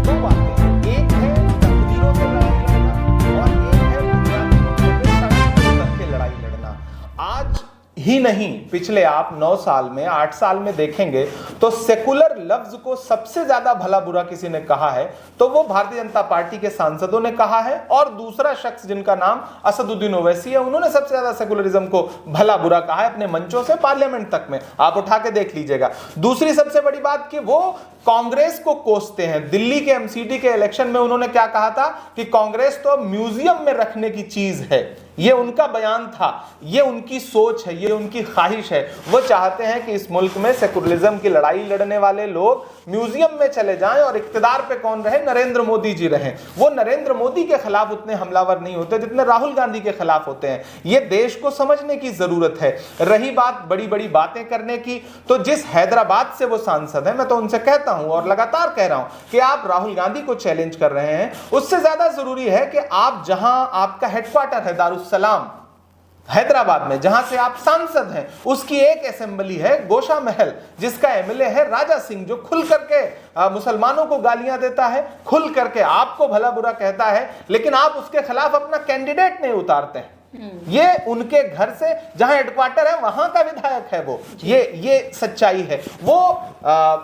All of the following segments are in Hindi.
दो बातें हैं, एक है तकदीरों से लड़ाई लड़ना और एक है बुनियादी मुद्दों पे सड़क पर उतर के लड़ाई लड़ना। आज ही नहीं, पिछले आप 9 साल में 8 साल में देखेंगे तो सेकुलर लफ्ज को सबसे ज्यादा भला बुरा किसी ने कहा है तो वो भारतीय जनता पार्टी के सांसदों ने कहा है, और दूसरा शख्स जिनका नाम असदुद्दीन ओवैसी है, उन्होंने सबसे ज्यादा सेकुलरिज्म को भला बुरा कहा है अपने मंचों से पार्लियामेंट तक में, आप उठा के देख लीजिएगा। दूसरी सबसे बड़ी बात कि वो कांग्रेस को कोसते हैं। दिल्ली के एमसीडी के इलेक्शन में उन्होंने क्या कहा था कि कांग्रेस तो म्यूजियम में रखने की चीज है, ये उनका बयान था, ये उनकी सोच है, ये उनकी ख्वाहिश है। वो चाहते हैं कि इस मुल्क में सेकुलरिज्म की लड़ाई लड़ने वाले लोग म्यूजियम में चले जाएं और इख्तिदार पे कौन रहे, नरेंद्र मोदी जी रहें। वो नरेंद्र मोदी के खिलाफ उतने हमलावर नहीं होते जितने राहुल गांधी के खिलाफ होते हैं। ये देश को समझने की जरूरत है। रही बात बड़ी बड़ी बातें करने की, तो जिस हैदराबाद से वो सांसद है, मैं तो उनसे कहता हूं और लगातार कह रहा हूं कि आप राहुल गांधी को चैलेंज कर रहे हैं, उससे ज्यादा जरूरी है कि आप जहां आपका हेडक्वार्टर है दारुस्सलाम हैदराबाद में, जहां से आप सांसद हैं, उसकी एक असेंबली है गोशा महल, जिसका एमएलए है राजा सिंह, जो खुल करके मुसलमानों को गालियां देता है, खुल करके आपको भला बुरा कहता है, लेकिन आप उसके खिलाफ अपना कैंडिडेट नहीं उतारते हैं। ये उनके घर से जहां हेडक्वार्टर है वहां का विधायक है वो, ये सच्चाई है। वो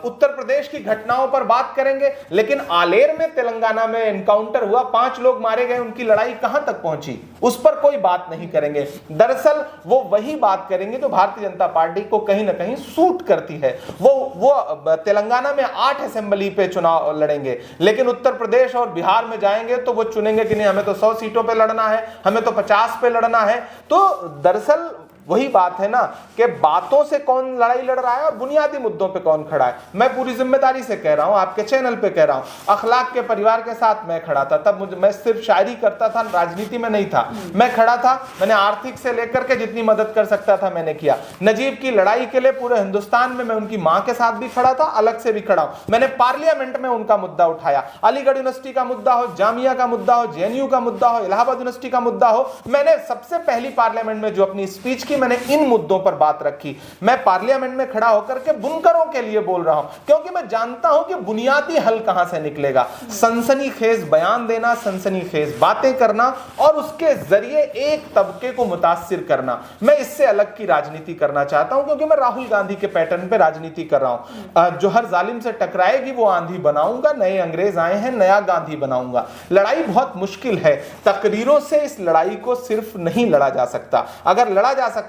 उत्तर प्रदेश की घटनाओं पर बात करेंगे, लेकिन आलेर में तेलंगाना में एनकाउंटर हुआ, 5 लोग मारे गए, उनकी लड़ाई कहां तक पहुंची, उस पर कोई बात नहीं करेंगे। दरअसल वो वही बात करेंगे जो भारतीय जनता पार्टी को कहीं ना कहीं सूट करती है। वो तेलंगाना में 8 असेंबली पे चुनाव लड़ेंगे, लेकिन उत्तर प्रदेश और बिहार में जाएंगे तो वो चुनेंगे कि नहीं, हमें तो 100 सीटों पे लड़ना है, हमें तो 50 पे लड़ना है। तो दरअसल वही बात है ना कि बातों से कौन लड़ाई लड़ रहा है और बुनियादी मुद्दों पे कौन खड़ा है। मैं पूरी जिम्मेदारी से कह रहा हूं, आपके चैनल पे कह रहा हूं, अखलाक के परिवार के साथ मैं खड़ा था। तब मैं सिर्फ शायरी करता था, राजनीति में नहीं था, मैं खड़ा था। मैंने आर्थिक से लेकर के जितनी मदद कर सकता था मैंने किया। नजीब की लड़ाई के लिए पूरे हिंदुस्तान में मैं उनकी मां के साथ भी खड़ा था, अलग से भी खड़ा हूं। मैंने पार्लियामेंट में उनका मुद्दा उठाया, अलीगढ़ यूनिवर्सिटी का मुद्दा हो, जामिया का मुद्दा हो, जेएनयू का मुद्दा हो, इलाहाबाद यूनिवर्सिटी का मुद्दा हो। मैंने सबसे पहली पार्लियामेंट में जो अपनी स्पीच की, मैंने इन मुद्दों पर बात रखी। मैं पार्लियामेंट में खड़ा होकर के बुनकरों के लिए बोल रहा हूं, क्योंकि मैं जानता हूं कि बुनियादी हल कहां से निकलेगा। सनसनीखेज बयान देना, सनसनीखेज बातें करना और उसके जरिए एक तबके को मुतासिर करना, मैं इससे अलग की राजनीति करना चाहता हूं, क्योंकि मैं राहुल गांधी के पैटर्न पे राजनीति कर रहा हूं। जो हर जालिम से टकराएगी वो आंधी बनाऊंगा, नए अंग्रेज आए हैं, नया गांधी बनाऊंगा। लड़ाई बहुत मुश्किल है, तकरीरों से इस लड़ाई को सिर्फ नहीं लड़ा जा सकता। अगर लड़ा जा सकता,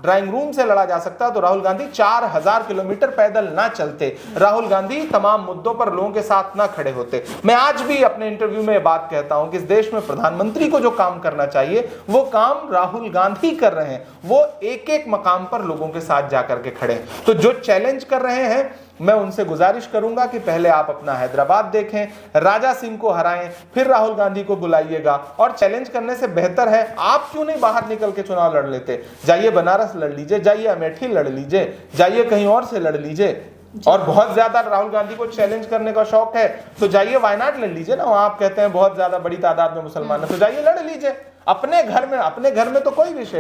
ड्राइंग रूम से लड़ा जा सकता, तो राहुल गांधी 4000 किलोमीटर पैदल ना चलते, राहुल गांधी तमाम मुद्दों पर लोगों के साथ ना खड़े होते। मैं आज भी अपने इंटरव्यू में बात कहता हूं कि इस देश में प्रधानमंत्री को जो काम करना चाहिए वो काम राहुल गांधी कर रहे हैं। वो एक एक मकाम पर लोगों के साथ जाकर के खड़े हैं। तो जो चैलेंज कर रहे हैं, मैं उनसे गुजारिश करूंगा कि पहले आप अपना हैदराबाद देखें, राजा सिंह को हराएं, फिर राहुल गांधी को बुलाइएगा। और चैलेंज करने से बेहतर है आप क्यों नहीं बाहर निकल के चुनाव लड़ लेते। जाइए बनारस लड़ लीजिए, जाइए अमेठी लड़ लीजिए, जाइए कहीं और से लड़ लीजिए। और बहुत ज्यादा राहुल गांधी को चैलेंज करने का शौक है तो जाइए वायनाड लड़ लीजिए ना, वहां आप कहते हैं बहुत ज्यादा बड़ी तादाद में मुसलमान है, तो जाइए लड़ लीजिए अपने घर में। अपने घर में तो कोई विषय